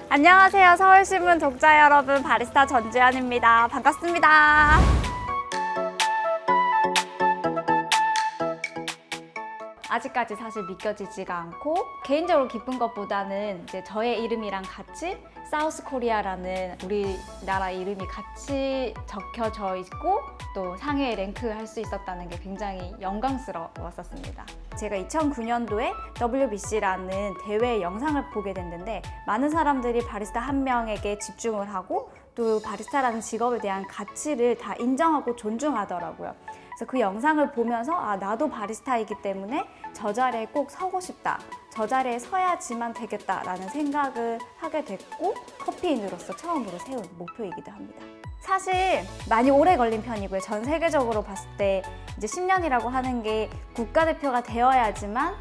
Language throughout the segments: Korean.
안녕하세요. 서울신문 독자 여러분, 바리스타 전주현입니다. 반갑습니다. 아직까지 사실 믿겨지지가 않고 개인적으로 기쁜 것보다는 이제 저의 이름이랑 같이 사우스 코리아라는 우리나라 이름이 같이 적혀져 있고 또 상해에 랭크할 수 있었다는 게 굉장히 영광스러웠었습니다. 제가 2009년도에 WBC라는 대회 영상을 보게 됐는데 많은 사람들이 바리스타 한 명에게 집중을 하고 또 바리스타라는 직업에 대한 가치를 다 인정하고 존중하더라고요. 그래서 그 영상을 보면서 나도 바리스타이기 때문에 저 자리에 꼭 서고 싶다. 저 자리에 서야지만 되겠다라는 생각을 하게 됐고 커피인으로서 처음으로 세운 목표이기도 합니다. 사실 많이 오래 걸린 편이고요. 전 세계적으로 봤을 때 이제 10년이라고 하는 게 국가대표가 되어야지만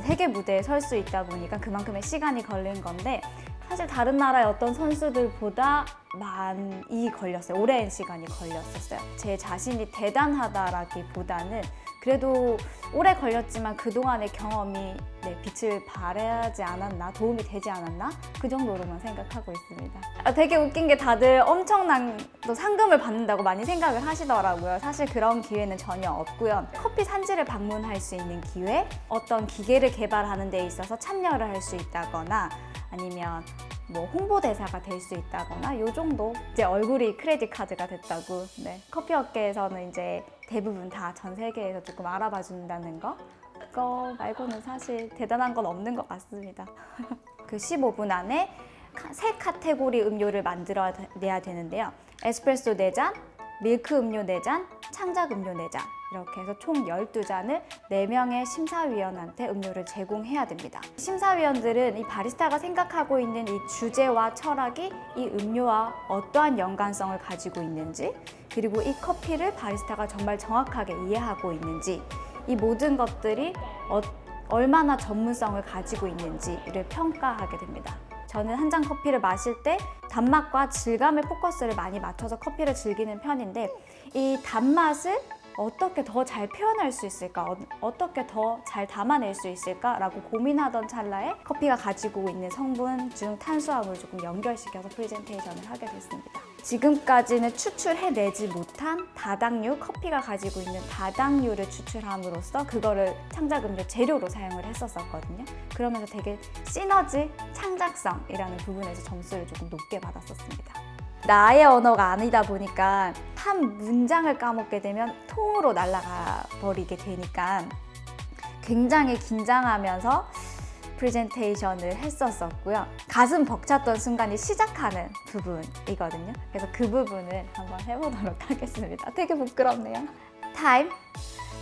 세계 무대에 설 수 있다 보니까 그만큼의 시간이 걸린 건데 사실 다른 나라의 어떤 선수들보다 많이 걸렸어요. 오랜 시간이 걸렸었어요. 제 자신이 대단하다라기보다는 그래도 오래 걸렸지만 그동안의 경험이 빛을 발하지 않았나, 도움이 되지 않았나? 그 정도로만 생각하고 있습니다. 되게 웃긴 게 다들 엄청난 또 상금을 받는다고 많이 생각을 하시더라고요. 사실 그런 기회는 전혀 없고요. 커피 산지를 방문할 수 있는 기회, 어떤 기계를 개발하는 데 있어서 참여를 할 수 있다거나 아니면 뭐 홍보대사가 될 수 있다거나 이 정도. 이제 얼굴이 크레딧 카드가 됐다고. 커피 업계에서는 이제 대부분 다 전 세계에서 조금 알아봐 준다는 거, 그거 말고는 사실 대단한 건 없는 것 같습니다. 그 15분 안에 세 카테고리 음료를 만들어내야 되는데요. 에스프레소 4잔, 밀크 음료 4잔, 창작 음료 4잔 이렇게 해서 총 12잔을 4명의 심사위원한테 음료를 제공해야 됩니다. 심사위원들은 이 바리스타가 생각하고 있는 이 주제와 철학이 이 음료와 어떠한 연관성을 가지고 있는지, 그리고 이 커피를 바리스타가 정말 정확하게 이해하고 있는지, 이 모든 것들이 얼마나 전문성을 가지고 있는지를 평가하게 됩니다. 저는 한 잔 커피를 마실 때 단맛과 질감에 포커스를 많이 맞춰서 커피를 즐기는 편인데 이 단맛을 어떻게 더 잘 표현할 수 있을까? 어떻게 더 잘 담아낼 수 있을까? 라고 고민하던 찰나에 커피가 가지고 있는 성분 중 탄수화물을 조금 연결시켜서 프레젠테이션을 하게 됐습니다. 지금까지는 추출해내지 못한 다당류, 커피가 가지고 있는 다당류를 추출함으로써 그거를 창작음료 재료로 사용을 했었거든요. 그러면서 되게 시너지, 창작성이라는 부분에서 점수를 조금 높게 받았었습니다. 나의 언어가 아니다 보니까 한 문장을 까먹게 되면 통으로 날아가 버리게 되니까 굉장히 긴장하면서 프레젠테이션을 했었고요. 가슴 벅찼던 순간이 시작하는 부분이거든요. 그래서 그 부분을 한번 해보도록 하겠습니다. 되게 부끄럽네요. Time.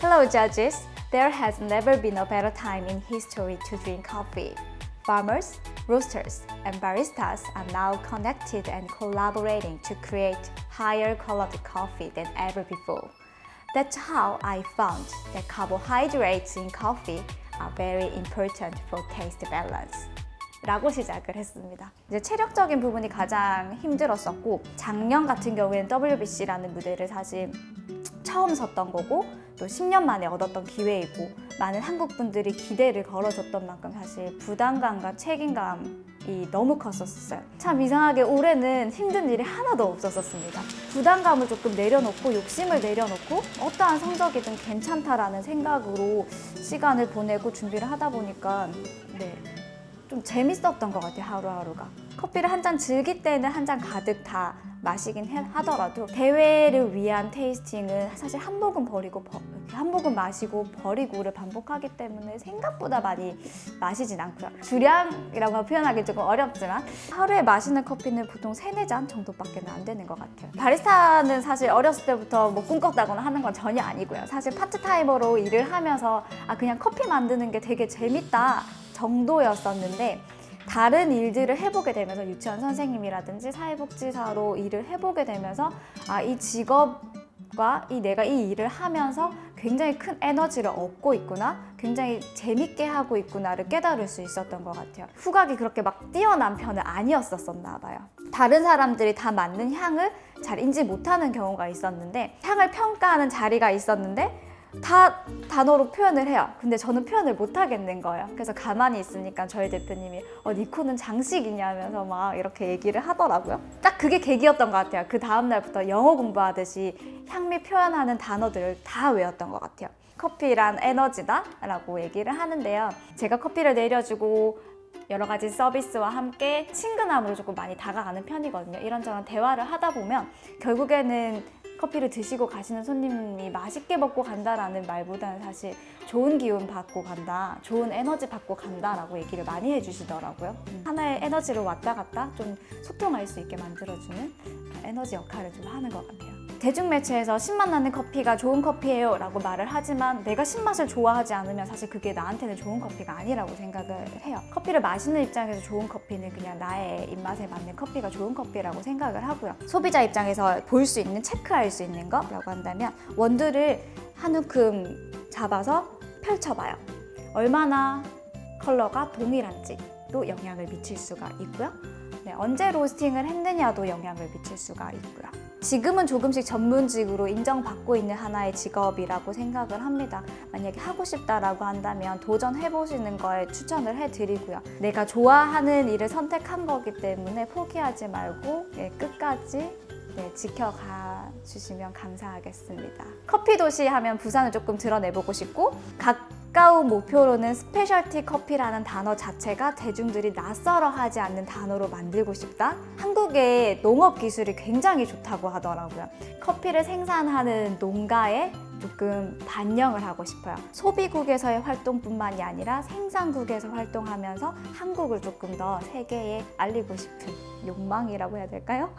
Hello judges. There has never been a better time in history to drink coffee. Farmers, roasters, and baristas are now connected and collaborating to create higher quality coffee than ever before. That's how I found that carbohydrates in coffee are very important for taste balance. 라고 시작을 했습니다. 이제 체력적인 부분이 가장 힘들었었고 작년 같은 경우에는 WBC라는 무대를 사실 처음 섰던 거고 또 10년 만에 얻었던 기회이고 많은 한국 분들이 기대를 걸어줬던 만큼 사실 부담감과 책임감이 너무 컸었어요. 참 이상하게 올해는 힘든 일이 하나도 없었습니다. 부담감을 조금 내려놓고 욕심을 내려놓고 어떠한 성적이든 괜찮다라는 생각으로 시간을 보내고 준비를 하다 보니까 좀 재밌었던 것 같아요. 하루하루가. 커피를 한 잔 즐길 때는 한 잔 가득 다 마시긴 하더라도 대회를 위한 테이스팅은 사실 한 모금 한 모금 마시고 버리고를 반복하기 때문에 생각보다 많이 마시진 않고요. 주량이라고 표현하기 조금 어렵지만 하루에 마시는 커피는 보통 3-4잔 정도밖에 안 되는 것 같아요. 바리스타는 사실 어렸을 때부터 뭐 꿈꿨다거나 하는 건 전혀 아니고요. 사실 파트타이머로 일을 하면서 그냥 커피 만드는 게 되게 재밌다 정도였었는데 다른 일들을 해보게 되면서 유치원 선생님이라든지 사회복지사로 일을 해보게 되면서 이 직업과 내가 이 일을 하면서 굉장히 큰 에너지를 얻고 있구나, 굉장히 재밌게 하고 있구나를 깨달을 수 있었던 것 같아요. 후각이 그렇게 막 뛰어난 편은 아니었었나 봐요. 다른 사람들이 다 맡는 향을 잘 인지 못하는 경우가 있었는데 향을 평가하는 자리가 있었는데 다 단어로 표현을 해요. 근데 저는 표현을 못 하겠는 거예요. 그래서 가만히 있으니까 저희 대표님이 니코는 장식이냐면서 막 이렇게 얘기를 하더라고요. 딱 그게 계기였던 것 같아요. 그 다음날부터 영어 공부하듯이 향미 표현하는 단어들을 다 외웠던 것 같아요. 커피란 에너지다 라고 얘기를 하는데요. 제가 커피를 내려주고 여러 가지 서비스와 함께 친근함으로 조금 많이 다가가는 편이거든요. 이런저런 대화를 하다 보면 결국에는 커피를 드시고 가시는 손님이 맛있게 먹고 간다라는 말보다는 사실 좋은 기운 받고 간다, 좋은 에너지 받고 간다라고 얘기를 많이 해주시더라고요. 하나의 에너지로 왔다 갔다 좀 소통할 수 있게 만들어주는 에너지 역할을 좀 하는 것 같아요. 대중매체에서 신맛 나는 커피가 좋은 커피예요 라고 말을 하지만 내가 신맛을 좋아하지 않으면 사실 그게 나한테는 좋은 커피가 아니라고 생각을 해요. 커피를 마시는 입장에서 좋은 커피는 그냥 나의 입맛에 맞는 커피가 좋은 커피라고 생각을 하고요. 소비자 입장에서 볼 수 있는, 체크할 수 있는 거라고 한다면 원두를 한 움큼 잡아서 펼쳐봐요. 얼마나 컬러가 동일한지도 영향을 미칠 수가 있고요. 언제 로스팅을 했느냐도 영향을 미칠 수가 있고요. 지금은 조금씩 전문직으로 인정받고 있는 하나의 직업이라고 생각을 합니다. 만약에 하고 싶다라고 한다면 도전해보시는 거에 추천을 해드리고요. 내가 좋아하는 일을 선택한 거기 때문에 포기하지 말고 끝까지 지켜가 주시면 감사하겠습니다. 커피 도시 하면 부산을 조금 드러내보고 싶고 가까운 목표로는 스페셜티 커피라는 단어 자체가 대중들이 낯설어하지 않는 단어로 만들고 싶다. 한국의 농업 기술이 굉장히 좋다고 하더라고요. 커피를 생산하는 농가에 조금 반영을 하고 싶어요. 소비국에서의 활동뿐만이 아니라 생산국에서 활동하면서 한국을 조금 더 세계에 알리고 싶은 욕망이라고 해야 될까요?